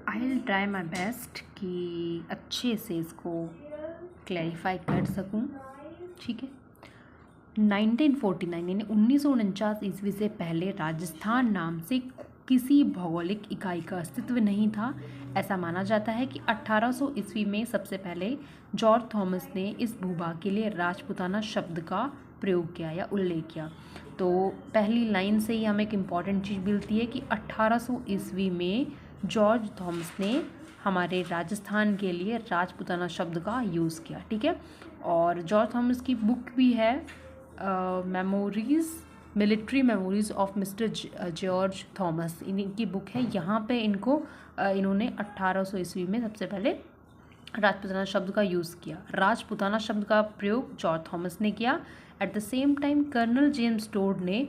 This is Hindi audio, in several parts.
I will try my best कि अच्छे से इसको क्लैरिफाई कर सकूं। ठीक है। 1949 यानी 1949 ईस्वी से पहले राजस्थान नाम से किसी भौगोलिक इकाई का अस्तित्व नहीं था। ऐसा माना जाता है कि 1800 ईस्वी में सबसे पहले जॉर्ज थॉमस ने इस भूभाग के लिए राजपूताना शब्द का प्रयोग किया या उल्लेख किया। तो पहली लाइन से ही हमें एक इम्पॉर्टेंट चीज़ मिलती है कि 1800 ईस्वी में जॉर्ज थॉमस ने हमारे राजस्थान के लिए राजपूताना शब्द का यूज़ किया। ठीक है। और जॉर्ज थॉमस की बुक भी है memories, military memories of mister George Thomas, इनकी बुक है। यहाँ पे इन्होंने 1800 ईस्वी में सबसे पहले राजपूताना शब्द का यूज़ किया। राजपूताना शब्द का प्रयोग जॉर्ज थॉमस ने किया। At the same time colonel James Tod ने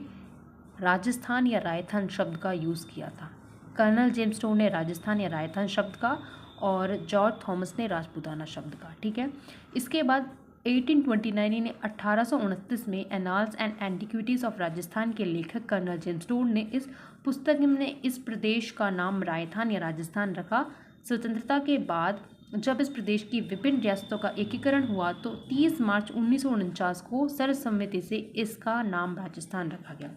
राजस्थान या राजस्थान शब्द का यूज़ किया था। कर्नल जेम्स टोड ने राजस्थान या राजस्थान शब्द का और जॉर्ज थॉमस ने राजपूताना शब्द का। ठीक है। इसके बाद 1829 यानी 1829 में annals and antiquities of Rajasthan के लेखक कर्नल जेम्स टोड ने इस पुस्तक में इस प्रदेश का नाम राजस्थान या राजस्थान रखा। स्वतंत्रता के बाद जब इस प्रदेश की विभिन्न रियासतों का एकीकरण हुआ तो 30 मार्च 1949 को सर्वसम्मति से इसका नाम राजस्थान रखा गया।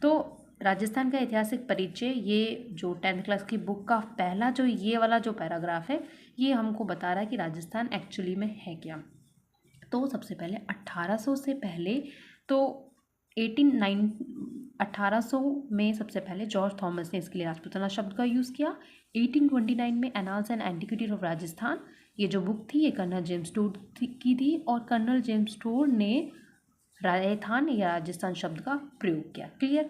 तो राजस्थान का ऐतिहासिक परिचय, ये जो 10th क्लास की बुक का पहला जो ये वाला जो पैराग्राफ है, ये हमको बता रहा है कि राजस्थान एक्चुअली में है क्या। तो सबसे पहले 1800 से पहले तो 1800 में सबसे पहले जॉर्ज थॉमस ने इसके लिए राजपूताना शब्द का यूज़ किया। 1829 में annals and antiquities of Rajasthan, ये जो बुक थी ये कर्नल जेम्स टोड की थी और कर्नल जेम्स टोड ने राजस्थान या राजस्थान शब्द का प्रयोग किया। क्लियर।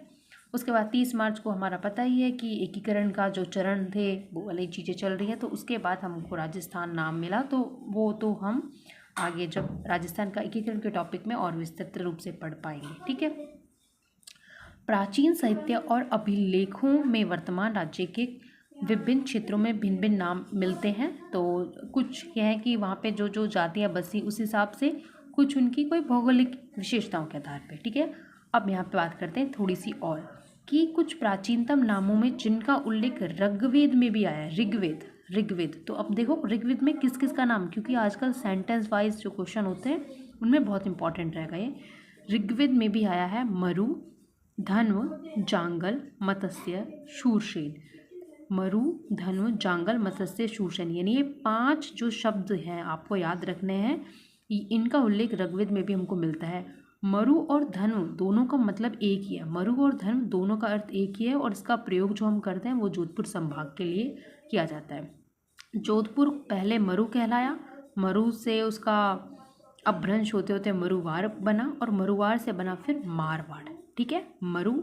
उसके बाद 30 मार्च को हमारा पता ही है कि एकीकरण का जो चरण थे वो वाली चीज़ें चल रही है, तो उसके बाद हमको राजस्थान नाम मिला। तो वो तो हम आगे जब राजस्थान का एकीकरण के टॉपिक में और विस्तृत रूप से पढ़ पाएंगे। ठीक है। प्राचीन साहित्य और अभिलेखों में वर्तमान राज्य के विभिन्न क्षेत्रों में भिन्न भिन्न नाम मिलते हैं। तो कुछ यह है कि वहाँ पे जो जो जातियाँ बसी उस हिसाब से कुछ उनकी कोई भौगोलिक विशेषताओं के आधार पर। ठीक है। अब यहाँ पे बात करते हैं थोड़ी सी और कि कुछ प्राचीनतम नामों में जिनका उल्लेख ऋग्वेद में भी आया है। ऋग्वेद तो अब देखो ऋग्वेद में किस किस का नाम, क्योंकि आजकल सेंटेंस वाइज जो क्वेश्चन होते हैं उनमें बहुत इंपॉर्टेंट रहेगा ये। ऋग्वेद में भी आया है मरु, धन्व, जांगल, मत्स्य, शूरसेन। मरु, धन्व, जांगल, मत्स्य, शूरसेन, यानी ये 5 जो शब्द हैं आपको याद रखने हैं। इनका उल्लेख ऋग्वेद में भी हमको मिलता है। मरु और धन्व दोनों का मतलब एक ही है। मरु और धन्व दोनों का अर्थ एक ही है और इसका प्रयोग जो हम करते हैं वो जोधपुर संभाग के लिए किया जाता है। जोधपुर पहले मरु कहलाया, मरु से उसका अपभ्रंश होते होते मरुवार बना और मरुवार से बना फिर मारवाड़। ठीक है। मरु,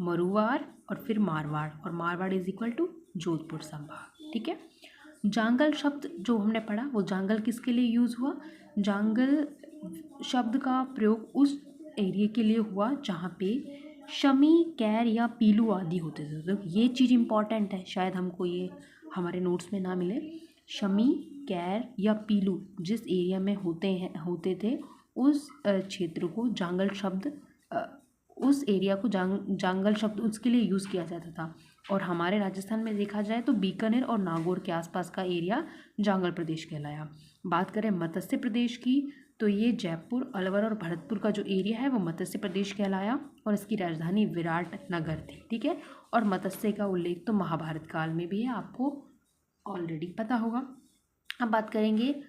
मरुवार और फिर मारवाड़, और Marwar is equal to Jodhpur संभाग। ठीक है। जांगल शब्द जो हमने पढ़ा वो जांगल किसके लिए यूज़ हुआ? जांगल शब्द का प्रयोग उस एरिया के लिए हुआ जहाँ पे शमी, कैर या पीलू आदि होते थे। तो ये चीज़ इंपॉर्टेंट है, शायद हमको ये हमारे नोट्स में ना मिले। शमी, कैर या पीलू जिस एरिया में होते थे उस क्षेत्र को जांगल शब्द, उस एरिया को जांगल शब्द उसके लिए यूज़ किया जाता था। और हमारे राजस्थान में देखा जाए तो बीकानेर और नागौर के आसपास का एरिया जांगल प्रदेश कहलाया। बात करें मत्स्य प्रदेश की तो ये जयपुर, अलवर और भरतपुर का जो एरिया है वो मत्स्य प्रदेश कहलाया और इसकी राजधानी विराट नगर थी। ठीक है। और मत्स्य का उल्लेख तो महाभारत काल में भी है, आपको ऑलरेडी पता होगा। अब बात करेंगे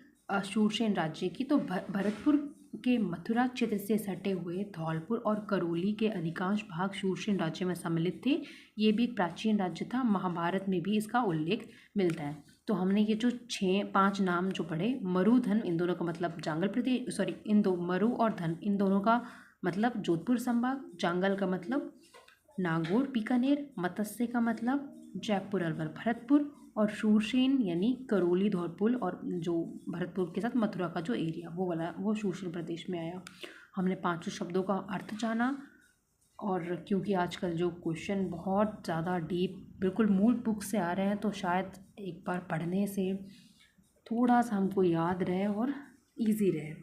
शूरसेन राज्य की। तो भरतपुर के मथुरा क्षेत्र से सटे हुए धौलपुर और करौली के अधिकांश भाग शूरसेन राज्य में सम्मिलित थे। ये भी एक प्राचीन राज्य था, महाभारत में भी इसका उल्लेख मिलता है। तो हमने ये जो 5 नाम जो पढ़े, मरु, धन, इन दोनों का मतलब जांगल प्रदेश, सॉरी मरु और धन इन दोनों का मतलब जोधपुर संभाग, जांगल का मतलब नागौर बीकानेर, मत्स्य का मतलब जयपुर, अलवर, भरतपुर, और शूरसेन यानी करौली, धौलपुर और जो भरतपुर के साथ मथुरा का जो एरिया वो शूरसेन प्रदेश में आया। हमने 5 शब्दों का अर्थ जाना। और क्योंकि आजकल जो क्वेश्चन बहुत ज़्यादा डीप बिल्कुल मूल बुक से आ रहे हैं तो शायद एक बार पढ़ने से थोड़ा सा हमको याद रहे और इजी रहे।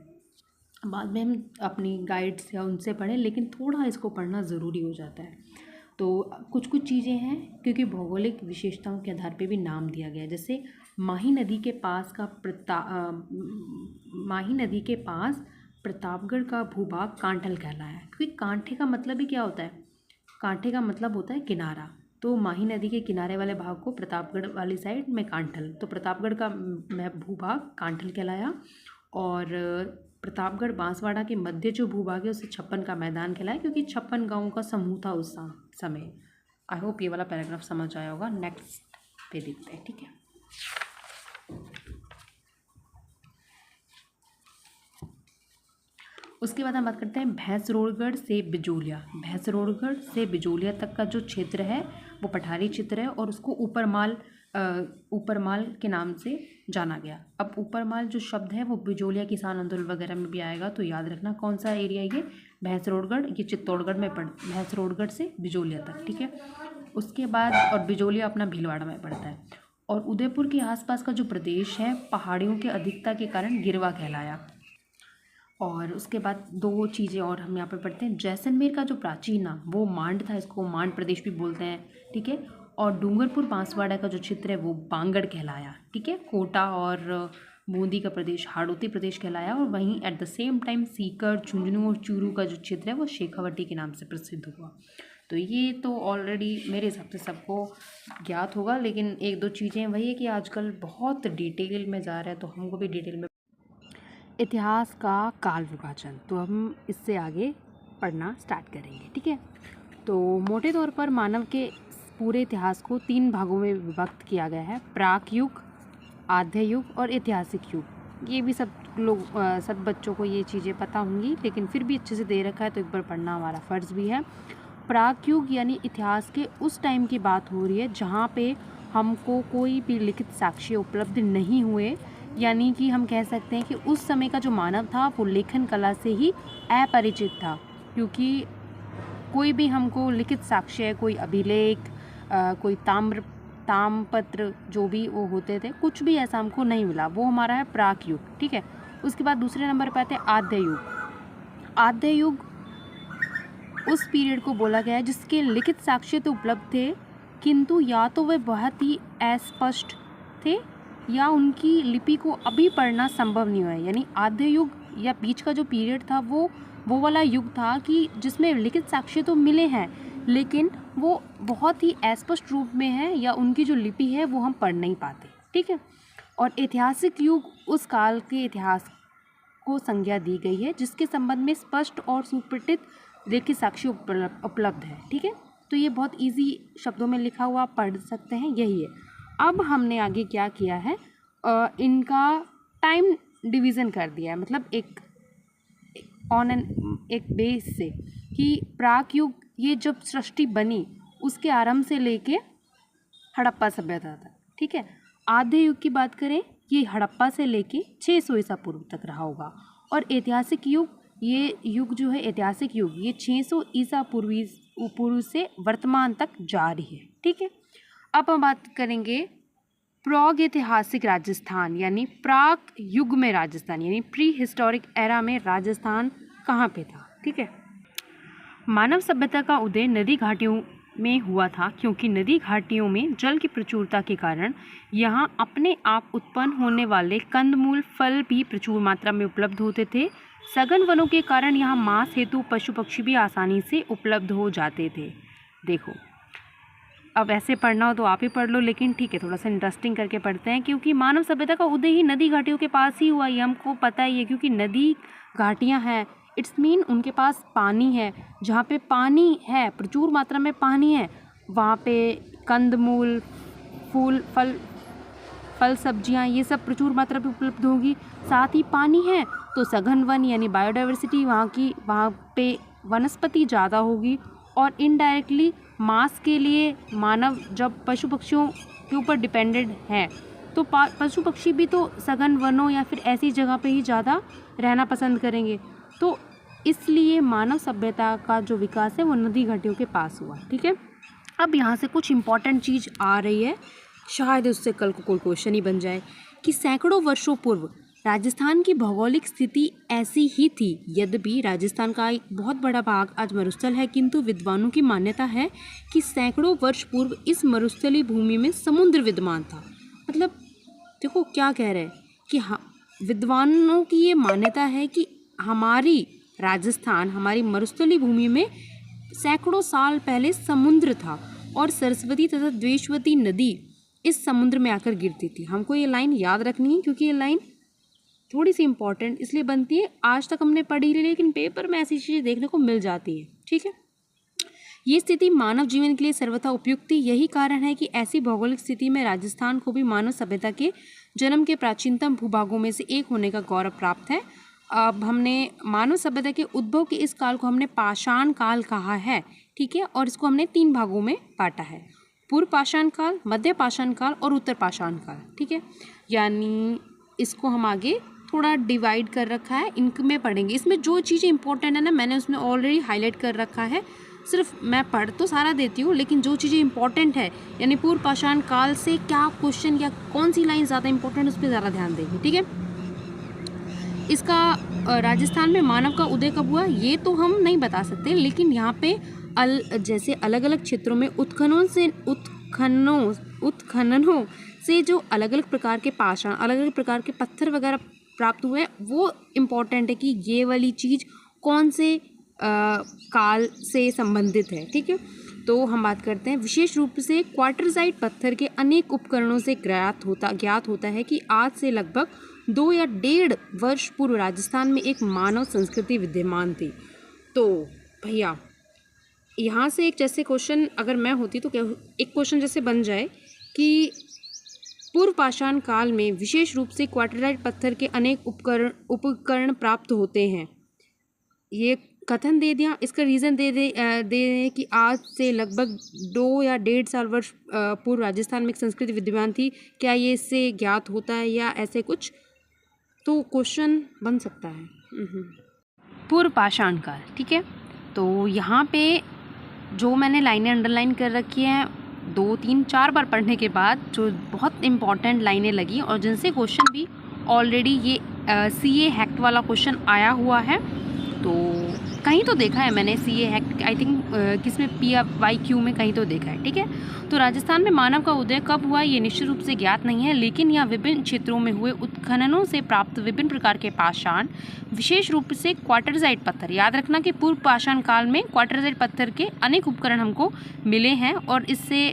बाद में हम अपनी गाइड्स या उनसे पढ़ें, लेकिन थोड़ा इसको पढ़ना ज़रूरी हो जाता है। तो कुछ कुछ चीज़ें हैं क्योंकि भौगोलिक विशेषताओं के आधार पे भी नाम दिया गया है। जैसे माही नदी के पास माही नदी के पास प्रतापगढ़ का भूभाग कांठल कहलाया है, क्योंकि कांठे का मतलब ही क्या होता है, कांठे का मतलब होता है किनारा। तो माही नदी के किनारे वाले भाग को प्रतापगढ़ वाली साइड में कांठल, तो प्रतापगढ़ का भूभाग कांठल कहलाया। और प्रतापगढ़ बांसवाड़ा के मध्य जो भूभाग है उसे छप्पन का मैदान कहलाया, क्योंकि 56 गांवों का समूह था उस समय। आई होप ये वाला पैराग्राफ समझ आया होगा। नेक्स्ट पे देखते हैं, ठीक है। उसके बाद हम बात करते हैं भैंसरोड़गढ़ से बिजोलिया। भैंसरोड़गढ़ से बिजोलिया तक का जो क्षेत्र है वो पठारी क्षेत्र है और उसको ऊपरमाल के नाम से जाना गया। अब ऊपरमाल जो शब्द है वो बिजोलिया किसान आंदोलन वगैरह में भी आएगा, तो याद रखना कौन सा एरिया ये भैंसरोड़गढ़, ये चित्तौड़गढ़ में भैंसरोड़गढ़ से बिजोलिया तक, ठीक है। उसके बाद और बिजोलिया अपना भीलवाड़ा में पड़ता है। और उदयपुर के आसपास का जो प्रदेश है पहाड़ियों के अधिकता के कारण गिरवा कहलाया। और उसके बाद दो चीज़ें और हम यहाँ पर पढ़ते हैं। जैसलमेर का जो प्राचीन नाम वो मांड था, इसको मांड प्रदेश भी बोलते हैं, ठीक है। और डूंगरपुर बांसवाड़ा का जो क्षेत्र है वो बांगड़ कहलाया, ठीक है। कोटा और बूंदी का प्रदेश हाड़ौती प्रदेश कहलाया। और वहीं eight the same time Sikar, Jhunjhunu और चूरू का जो क्षेत्र है वो शेखावटी के नाम से प्रसिद्ध हुआ। तो ये तो ऑलरेडी मेरे हिसाब से सबको ज्ञात होगा, लेकिन एक दो चीज़ें वही है कि आजकल बहुत डिटेल में जा रहा है, तो हमको भी डिटेल में। इतिहास का काल विभाजन, तो हम इससे आगे पढ़ना स्टार्ट करेंगे, ठीक है। तो मोटे तौर पर मानव के पूरे इतिहास को 3 भागों में विभक्त किया गया है, प्राक युग, आद्य युग और ऐतिहासिक युग। ये भी सब बच्चों को ये चीज़ें पता होंगी, लेकिन फिर भी अच्छे से दे रखा है तो एक बार पढ़ना हमारा फ़र्ज़ भी है। प्राक युग यानी इतिहास के उस टाइम की बात हो रही है जहाँ पे हमको कोई भी लिखित साक्ष्य उपलब्ध नहीं हुए, यानी कि हम कह सकते हैं कि उस समय का जो मानव था वो लेखन कला से ही अपरिचित था, क्योंकि कोई भी हमको लिखित साक्ष्य, कोई अभिलेख, कोई ताम्रपत्र जो भी वो होते थे, कुछ भी ऐसा हमको नहीं मिला। वो हमारा है प्राक युग, ठीक है। उसके बाद दूसरे नंबर पर आते हैं आद्य युग। आद्य युग उस पीरियड को बोला गया है जिसके लिखित साक्ष्य तो उपलब्ध थे, किंतु या तो वे बहुत ही अस्पष्ट थे या उनकी लिपि को अभी पढ़ना संभव नहीं हुआ है। यानी आद्य युग या बीच का जो पीरियड था वो वाला युग था कि जिसमें लिखित साक्ष्य तो मिले हैं, लेकिन वो बहुत ही अस्पष्ट रूप में है या उनकी जो लिपि है वो हम पढ़ नहीं पाते, ठीक है। और ऐतिहासिक युग उस काल के इतिहास को संज्ञा दी गई है जिसके संबंध में स्पष्ट और सुप्रटित लिखित साक्ष्य उपलब्ध है, ठीक है। तो ये बहुत इजी शब्दों में लिखा हुआ पढ़ सकते हैं, यही है। अब हमने आगे क्या किया है, इनका टाइम डिवीज़न कर दिया है, मतलब एक बेस से कि प्राक युग ये जब सृष्टि बनी उसके आरंभ से लेके हड़प्पा सभ्यता तक, ठीक है। आद्य युग की बात करें, ये हड़प्पा से लेके 600 ईसा पूर्व तक रहा होगा। और ऐतिहासिक युग, ये युग जो है ऐतिहासिक युग, ये 600 ईसा पूर्व से वर्तमान तक जारी है, ठीक है। अब हम बात करेंगे प्राग ऐतिहासिक राजस्थान, यानी प्राक युग में राजस्थान, यानी प्री हिस्टोरिक एरा में राजस्थान कहाँ पे था, ठीक है। मानव सभ्यता का उदय नदी घाटियों में हुआ था, क्योंकि नदी घाटियों में जल की प्रचुरता के कारण यहाँ अपने आप उत्पन्न होने वाले कंदमूल फल भी प्रचुर मात्रा में उपलब्ध होते थे। सघन वनों के कारण यहाँ मांस हेतु पशु पक्षी भी आसानी से उपलब्ध हो जाते थे। देखो, अब ऐसे पढ़ना हो तो आप ही पढ़ लो, लेकिन ठीक है थोड़ा सा इंटरेस्टिंग करके पढ़ते हैं, क्योंकि मानव सभ्यता का उदय ही नदी घाटियों के पास ही हुआ, ये हमको पता ही है। क्योंकि नदी घाटियाँ हैं, इट्स मीन उनके पास पानी है। जहाँ पे पानी है, प्रचुर मात्रा में पानी है, वहाँ पे कंदमूल, फल सब्जियाँ ये सब प्रचुर मात्रा में उपलब्ध होगी। साथ ही पानी है तो सघन वन यानी बायोडाइवर्सिटी, वहाँ पे वनस्पति ज़्यादा होगी। और इनडायरेक्टली मांस के लिए मानव जब पशु पक्षियों के ऊपर डिपेंडेंट है, तो पशु पक्षी भी तो सघन वनों या फिर ऐसी जगह पे ही ज़्यादा रहना पसंद करेंगे। तो इसलिए मानव सभ्यता का जो विकास है वो नदी घाटियों के पास हुआ, ठीक है। अब यहाँ से कुछ इम्पॉर्टेंट चीज़ आ रही है, शायद उससे कल को कोई क्वेश्चन ही बन जाए, कि सैकड़ों वर्षों पूर्व राजस्थान की भौगोलिक स्थिति ऐसी ही थी। यद्यपि राजस्थान का एक बहुत बड़ा भाग आज मरुस्थल है, किंतु विद्वानों की मान्यता है कि सैकड़ों वर्ष पूर्व इस मरुस्थलीय भूमि में समुद्र विद्यमान था। मतलब देखो क्या कह रहे हैं कि विद्वानों की ये मान्यता है कि हमारी राजस्थान, हमारी मरुस्थलीय भूमि में सैकड़ों साल पहले समुद्र था और सरस्वती तथा द्वेषवती नदी इस समुद्र में आकर गिरती थी। हमको ये लाइन याद रखनी है क्योंकि ये लाइन थोड़ी सी इंपॉर्टेंट इसलिए बनती है, आज तक हमने पढ़ी ली लेकिन पेपर में ऐसी चीज़ें देखने को मिल जाती हैं। ठीक है, ये स्थिति मानव जीवन के लिए सर्वथा उपयुक्त थी। यही कारण है कि ऐसी भौगोलिक स्थिति में राजस्थान को भी मानव सभ्यता के जन्म के प्राचीनतम भूभागों में से एक होने का गौरव प्राप्त है। अब हमने मानव सभ्यता के उद्भव के इस काल को हमने पाषाण काल कहा है। ठीक है, और इसको हमने 3 भागों में बांटा है, पूर्व पाषाण काल, मध्य पाषाण काल और उत्तर पाषाण काल। ठीक है, यानी इसको हम आगे थोड़ा डिवाइड कर रखा है, इनमें पढ़ेंगे। इसमें जो चीज़ें इंपॉर्टेंट है ना, मैंने उसमें ऑलरेडी हाईलाइट कर रखा है। सिर्फ मैं पढ़ तो सारा देती हूँ लेकिन जो चीज़ें इंपॉर्टेंट है, यानी पूर्व पाषाण काल से क्या क्वेश्चन या कौन सी लाइन ज़्यादा इंपॉर्टेंट है उस पर ज़्यादा ध्यान देंगे। ठीक है, इसका राजस्थान में मानव का उदय कब हुआ ये तो हम नहीं बता सकते, लेकिन यहाँ पे जैसे अलग अलग क्षेत्रों में उत्खननों से जो अलग अलग प्रकार के पाषाण, अलग अलग प्रकार के पत्थर वगैरह प्राप्त हुए, वो इम्पोर्टेंट है कि ये वाली चीज़ कौन से काल से संबंधित है। ठीक है, तो हम बात करते हैं विशेष रूप से क्वार्टरजाइट पत्थर के अनेक उपकरणों से ज्ञात होता है कि आज से लगभग 2 या 1.5 वर्ष पूर्व राजस्थान में एक मानव संस्कृति विद्यमान थी। तो भैया यहाँ से एक जैसे क्वेश्चन अगर मैं होती तो क्या एक क्वेश्चन जैसे बन जाए कि पूर्व पाषाण काल में विशेष रूप से क्वार्टरजाइट पत्थर के अनेक उपकरण प्राप्त होते हैं। ये कथन दे दिया, इसका रीज़न दे दें कि आज से लगभग 2 या 1.5 साल वर्ष पूर्व राजस्थान में एक संस्कृति विद्यमान थी। क्या ये इससे ज्ञात होता है या ऐसे कुछ, तो क्वेश्चन बन सकता है। पूर्व पाषाण काल। ठीक है, तो यहाँ पे जो मैंने लाइनें अंडरलाइन कर रखी हैं 2, 3, 4 बार पढ़ने के बाद जो बहुत इंपॉर्टेंट लाइनें लगी और जिनसे क्वेश्चन भी ऑलरेडी ये CA हैक्ट वाला क्वेश्चन आया हुआ है, तो कहीं तो देखा है मैंने CA हैक्ट, आई थिंक किसमें PYQ में कहीं तो देखा है। ठीक है, तो राजस्थान में मानव का उदय कब हुआ ये निश्चित रूप से ज्ञात नहीं है, लेकिन यह विभिन्न क्षेत्रों में हुए उत्खननों से प्राप्त विभिन्न प्रकार के पाषाण, विशेष रूप से क्वार्टरजाइट पत्थर, याद रखना कि पूर्व पाषाण काल में क्वार्टरजाइट पत्थर के अनेक उपकरण हमको मिले हैं और इससे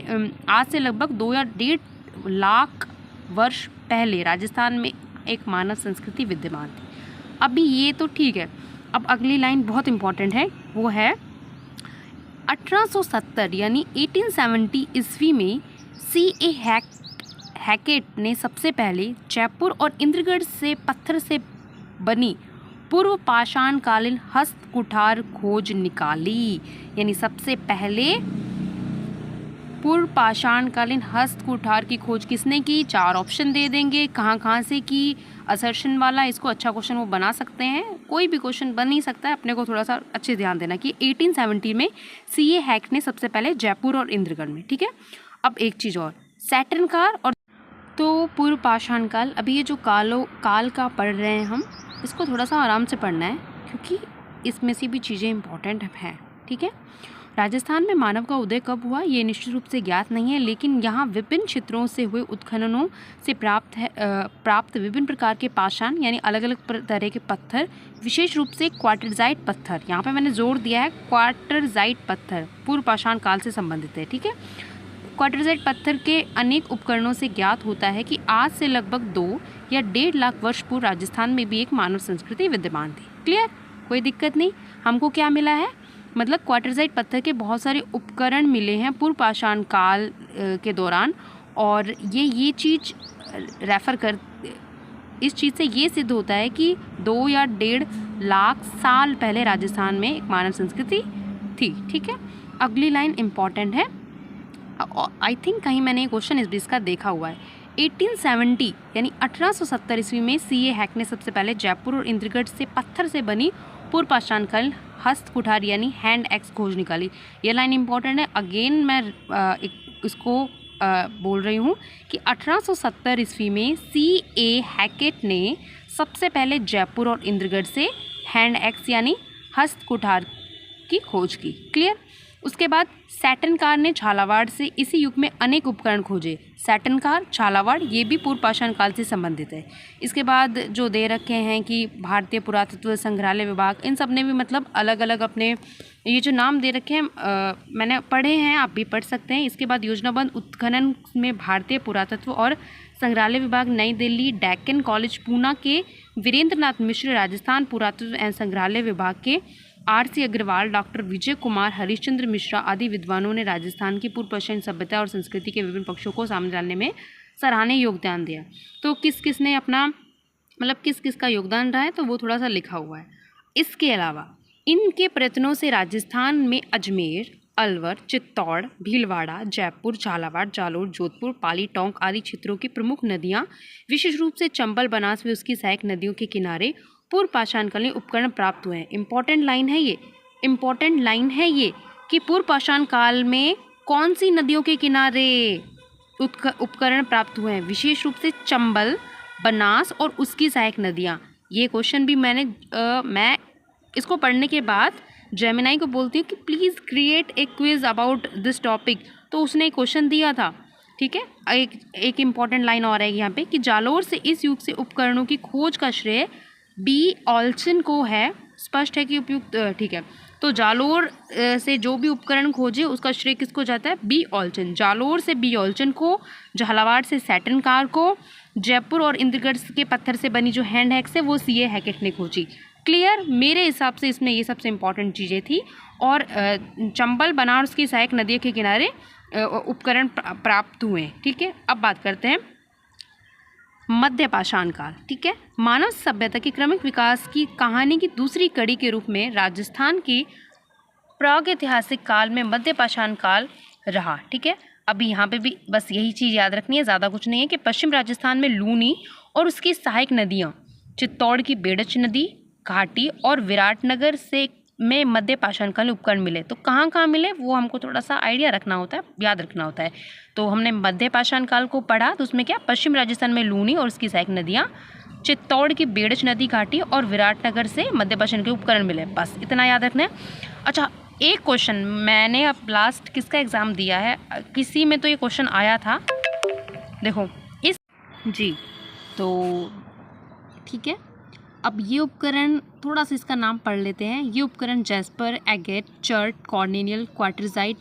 आज से लगभग 2 या 1.5 लाख वर्ष पहले राजस्थान में एक मानव संस्कृति विद्यमान थी। अभी ये तो ठीक है, अब अगली लाइन बहुत इंपॉर्टेंट है, वो है 1870 यानी 1870 ईस्वी में CA हैकेट ने सबसे पहले जयपुर और इंद्रगढ़ से पत्थर से बनी पूर्व पाषाण कालीन हस्त कुठार खोज निकाली। यानी सबसे पहले पूर्व पाषाण कालीन हस्त कुठार की खोज किसने की? 4 ऑप्शन दे देंगे, कहाँ से की, असर्शन वाला, इसको अच्छा क्वेश्चन वो बना सकते हैं, कोई भी क्वेश्चन बन ही सकता है, अपने को थोड़ा सा अच्छे ध्यान देना कि 1870 में CA हैक्ट ने सबसे पहले जयपुर और इंद्रगढ़ में। ठीक है, अब एक चीज़ और, सैटर्न काल और तो पूर्व पाषाण काल, अभी ये जो काल का पढ़ रहे हैं हम, इसको थोड़ा सा आराम से पढ़ना है क्योंकि इसमें से भी चीज़ें इंपॉर्टेंट हैं। ठीक है, राजस्थान में मानव का उदय कब हुआ ये निश्चित रूप से ज्ञात नहीं है, लेकिन यहाँ विभिन्न क्षेत्रों से हुए उत्खननों से प्राप्त विभिन्न प्रकार के पाषाण यानी अलग अलग तरह के पत्थर, विशेष रूप से क्वार्टरजाइट पत्थर, यहाँ पे मैंने जोर दिया है क्वार्टरजाइट पत्थर पूर्व पाषाण काल से संबंधित है। ठीक है, क्वार्टरजाइट पत्थर के अनेक उपकरणों से ज्ञात होता है कि आज से लगभग 2 या 1.5 लाख वर्ष पूर्व राजस्थान में भी एक मानव संस्कृति विद्यमान थी। क्लियर, कोई दिक्कत नहीं। हमको क्या मिला है, मतलब क्वार्टरजाइट पत्थर के बहुत सारे उपकरण मिले हैं पूर्व पाषाण काल के दौरान, और ये चीज़ रेफ़र कर, इस चीज़ से ये सिद्ध होता है कि 2 या 1.5 लाख साल पहले राजस्थान में एक मानव संस्कृति थी। ठीक है, अगली लाइन इम्पॉर्टेंट है, आई थिंक कहीं मैंने क्वेश्चन इसका देखा हुआ है। 1870 यानी 1870 ईस्वी में CA हैक्ट ने सबसे पहले जयपुर और इंद्रगढ़ से पत्थर से बनी पूर्व पाषाण काल हस्त कुठार यानी हैंड एक्स खोज निकाली। ये लाइन इंपॉर्टेंट है, अगेन मैं इसको बोल रही हूँ कि 1870 ईस्वी में CA हैकेट ने सबसे पहले जयपुर और इंद्रगढ़ से हैंड एक्स यानी हस्त कुठार की खोज की। क्लियर। उसके बाद सैटर्न कार ने झालावाड़ से इसी युग में अनेक उपकरण खोजे। सैटर्न कार, झालावाड़, ये भी पूर्व पाषाण काल से संबंधित है। इसके बाद जो दे रखे हैं कि भारतीय पुरातत्व संग्रहालय विभाग, इन सब ने भी मतलब अलग अलग अपने ये जो नाम दे रखे हैं मैंने पढ़े हैं, आप भी पढ़ सकते हैं। इसके बाद योजनाबद्ध उत्खनन में भारतीय पुरातत्व और संग्रहालय विभाग नई दिल्ली, डेक्कन कॉलेज पूना के वीरेंद्र नाथ मिश्र, राजस्थान पुरातत्व एवं संग्रहालय विभाग के आर.सी. अग्रवाल, डॉक्टर विजय कुमार, हरिश्चंद्र मिश्रा आदि विद्वानों ने राजस्थान की पूर्व पश्चिम सभ्यता और संस्कृति के विभिन्न पक्षों को सामने लाने में सराहनीय योगदान दिया। तो किस किस ने अपना मतलब किस किस का योगदान रहा है तो वो थोड़ा सा लिखा हुआ है। इसके अलावा इनके प्रयत्नों से राजस्थान में अजमेर, अलवर, चित्तौड़, भीलवाड़ा, जयपुर, झालावाड़, जालोर, जोधपुर, पाली, टोंक आदि क्षेत्रों की प्रमुख नदियाँ, विशेष रूप से चंबल, बनास व उसकी सहायक नदियों के किनारे पूर्व पाषाणकालीन उपकरण प्राप्त हुए हैं। इंपॉर्टेंट लाइन है ये कि पूर्व पाषाण काल में कौन सी नदियों के किनारे उपकरण प्राप्त हुए हैं, विशेष रूप से चंबल, बनास और उसकी सहायक नदियाँ। ये क्वेश्चन भी मैं इसको पढ़ने के बाद जेमिनाई को बोलती हूँ कि please create a quiz about this topic, तो उसने एक क्वेश्चन दिया था। ठीक है। एक इम्पॉर्टेंट लाइन और है यहाँ पे कि जालोर से इस युग से उपकरणों की खोज का श्रेय बी ऑल्सन को है। स्पष्ट है कि उपयुक्त, ठीक है। तो जालोर से जो भी उपकरण खोजे उसका श्रेय किसको जाता है? B Olson. जालोर से बी ऑल्सन को, झालावाड़ से सैटर्न कार को, जयपुर और इंद्रगढ़ के पत्थर से बनी जो हैंड एक्स है वो C.A. हैकेट ने खोजी। क्लियर। मेरे हिसाब से इसमें ये सबसे इम्पॉर्टेंट चीज़ें थी। और चंबल, बनारस की सहायक नदियों के किनारे उपकरण प्राप्त हुए। ठीक है। अब बात करते हैं मध्य पाषाण काल। ठीक है। मानव सभ्यता के क्रमिक विकास की कहानी की दूसरी कड़ी के रूप में राजस्थान के प्रागैतिहासिक काल में मध्य पाषाण काल रहा। ठीक है। अभी यहाँ पे भी बस यही चीज़ याद रखनी है, ज़्यादा कुछ नहीं है, कि पश्चिम राजस्थान में लूनी और उसकी सहायक नदियाँ, चित्तौड़ की बेड़च नदी, घाटी और विराटनगर से में मध्य पाषाणकालीन उपकरण मिले। तो कहाँ कहाँ मिले वो हमको थोड़ा सा आइडिया रखना होता है, याद रखना होता है। तो हमने मध्य पाषाण काल को पढ़ा, तो उसमें क्या, पश्चिम राजस्थान में लूनी और उसकी सहायक नदियाँ, चित्तौड़ की बेड़च नदी, घाटी और विराटनगर से मध्य पाषाण के उपकरण मिले। बस इतना याद रखना है। अच्छा, एक क्वेश्चन मैंने अब लास्ट किसका एग्ज़ाम दिया है, किसी में तो ये क्वेश्चन आया था, देखो इस जी। तो ठीक है, अब ये उपकरण थोड़ा सा इसका नाम पढ़ लेते हैं। ये उपकरण जैस्पर, एगेट, चर्ट, कॉर्नेलियन, क्वार्टरजाइट,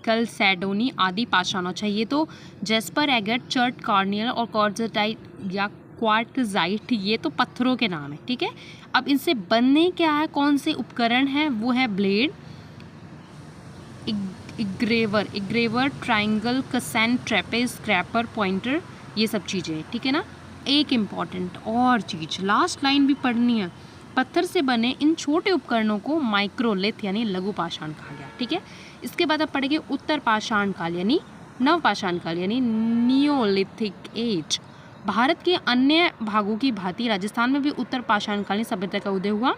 कलसेडोनी आदि पाषाणों। अच्छा, ये तो जैस्पर, एगेट, चर्ट, कॉर्नेलियन और क्वार्टरजाइट या क्वार्टजाइट ये तो पत्थरों के नाम है। ठीक है। अब इनसे बनने क्या है, कौन से उपकरण हैं, वो है ब्लेड, इग्रेवर, ट्राइंगल, कसेन, ट्रेपेज, स्क्रैपर, पॉइंटर, ये सब चीज़ें। ठीक है ना। एक इम्पॉर्टेंट और चीज़, लास्ट लाइन भी पढ़नी है। पत्थर से बने इन छोटे उपकरणों को माइक्रोलिथ यानी लघु पाषाण कहा गया। ठीक है। इसके बाद आप पढ़ेंगे उत्तर पाषाण काल यानी नव पाषाण काल यानी नियोलिथिक एज। भारत के अन्य भागों की भांति राजस्थान में भी उत्तर पाषाणकालीन सभ्यता का उदय हुआ।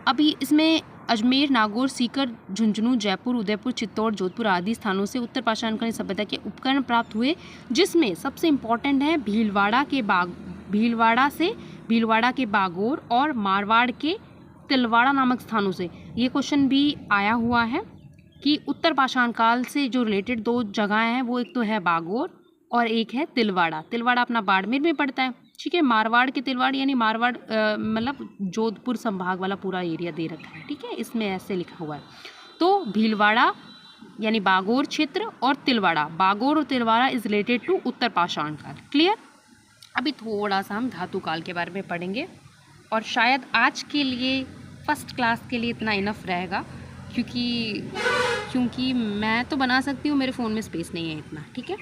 अभी इसमें अजमेर, नागौर, सीकर, झुंझुनू, जयपुर, उदयपुर, चित्तौड़, जोधपुर आदि स्थानों से उत्तर पाषाणकालीन सभ्यता के उपकरण प्राप्त हुए, जिसमें सबसे इम्पोर्टेंट है भीलवाड़ा के बागोर और मारवाड़ के तिलवाड़ा नामक स्थानों से। ये क्वेश्चन भी आया हुआ है कि उत्तर पाषाण काल से जो रिलेटेड दो जगह हैं, वो एक तो है बागोर और एक है तिलवाड़ा। तिलवाड़ा अपना बाड़मेर में पड़ता है। ठीक है। मारवाड़ के तिलवाड़ यानी मारवाड़ मतलब जोधपुर संभाग वाला पूरा एरिया दे रखा है। ठीक है। इसमें ऐसे लिखा हुआ है। तो भीलवाड़ा यानी बागोर क्षेत्र और तिलवाड़ा, बागोर और तिलवाड़ा इज रिलेटेड टू उत्तर पाषाण काल। क्लियर। अभी थोड़ा सा हम धातु काल के बारे में पढ़ेंगे और शायद आज के लिए फर्स्ट क्लास के लिए इतना इनफ रहेगा, क्योंकि मैं तो बना सकती हूँ, मेरे फ़ोन में स्पेस नहीं है इतना। ठीक है।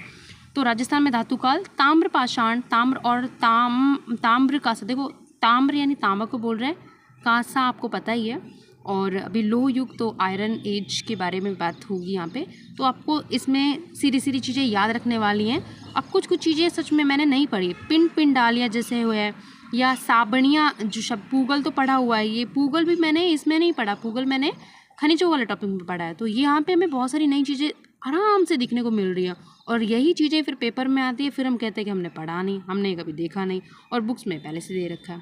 तो राजस्थान में धातु काल ताम्र पाषाण, ताम्र और ताम्र कांसा, देखो ताम्र यानी तांबा को बोल रहे हैं, कांसा आपको पता ही है। और अभी लोह युग तो आयरन एज के बारे में बात होगी यहाँ पे। तो आपको इसमें सीधी चीज़ें याद रखने वाली हैं। अब कुछ चीज़ें सच में मैंने नहीं पढ़ी, पिंडालियाँ जैसे हुए या साबणियाँ, जो शब्द पूगल तो पढ़ा हुआ है, ये पूगल भी मैंने इसमें नहीं पढ़ा, पूगल मैंने खनिजों वाले टॉपिक में पढ़ा है। तो यहाँ पे हमें बहुत सारी नई चीज़ें आराम से दिखने को मिल रही है। और यही चीज़ें फिर पेपर में आती है, फिर हम कहते हैं कि हमने पढ़ा नहीं, हमने कभी देखा नहीं, और बुक्स में पहले से दे रखा है।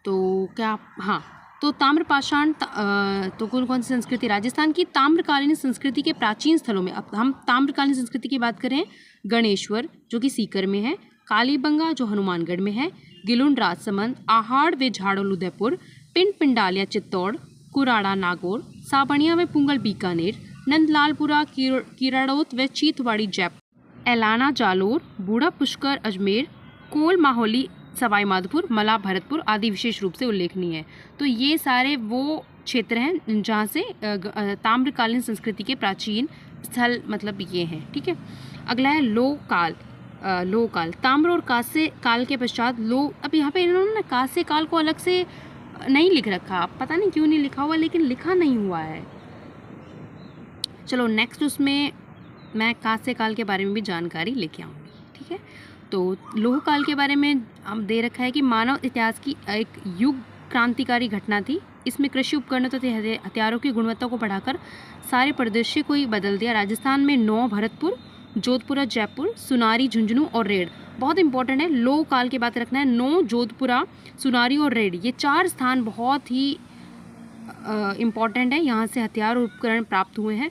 तो क्या, हाँ, तो ताम्रपाषाण तो कौन कौन सी संस्कृति? राजस्थान की ताम्रकालीन संस्कृति के प्राचीन स्थलों में, अब हम ताम्रकालीन संस्कृति की बात करें, गणेश्वर जो कि सीकर में है, कालीबंगा जो हनुमानगढ़ में है, गिलुंड राजसमंद, आहाड़ व झाड़ोल उदयपुर, पिंड पिंडालिया चित्तौड़, कुराड़ा नागौर, साबणिया व पुंगल बीकानेर, नंदलालपुरा किराड़ोत व चीतवाड़ी जयपुर, एलाना जालोर, बूढ़ा पुष्कर अजमेर, कोल माहौली सवाई माधोपुर, मला भरतपुर आदि विशेष रूप से उल्लेखनीय है। तो ये सारे वो क्षेत्र हैं जहाँ से ताम्रकालीन संस्कृति के प्राचीन स्थल मतलब ये हैं, ठीक है। अगला है लोहकाल। लोहकाल ताम्र और कांस्य काल के पश्चात अब यहाँ पे इन्होंने ना कांस्य काल को अलग से नहीं लिख रखा, पता नहीं क्यों नहीं लिखा हुआ, लेकिन लिखा नहीं हुआ है। चलो नेक्स्ट उसमें मैं कांस्य काल के बारे में भी जानकारी लेके आऊँगी, ठीक है। तो लोह काल के बारे में हम दे रखा है कि मानव इतिहास की एक युग क्रांतिकारी घटना थी। इसमें कृषि उपकरणों तथा हथियारों की गुणवत्ता को बढ़ाकर सारे परिदृश्य को ही बदल दिया। राजस्थान में नौ भरतपुर, जोधपुरा जयपुर, सुनारी झुंझुनू और रेड बहुत इंपॉर्टेंट है। लोह काल की बात रखना है, नौ, जोधपुरा, सुनारी और रेड, ये 4 स्थान बहुत ही इम्पॉर्टेंट है। यहाँ से हथियार और उपकरण प्राप्त हुए हैं।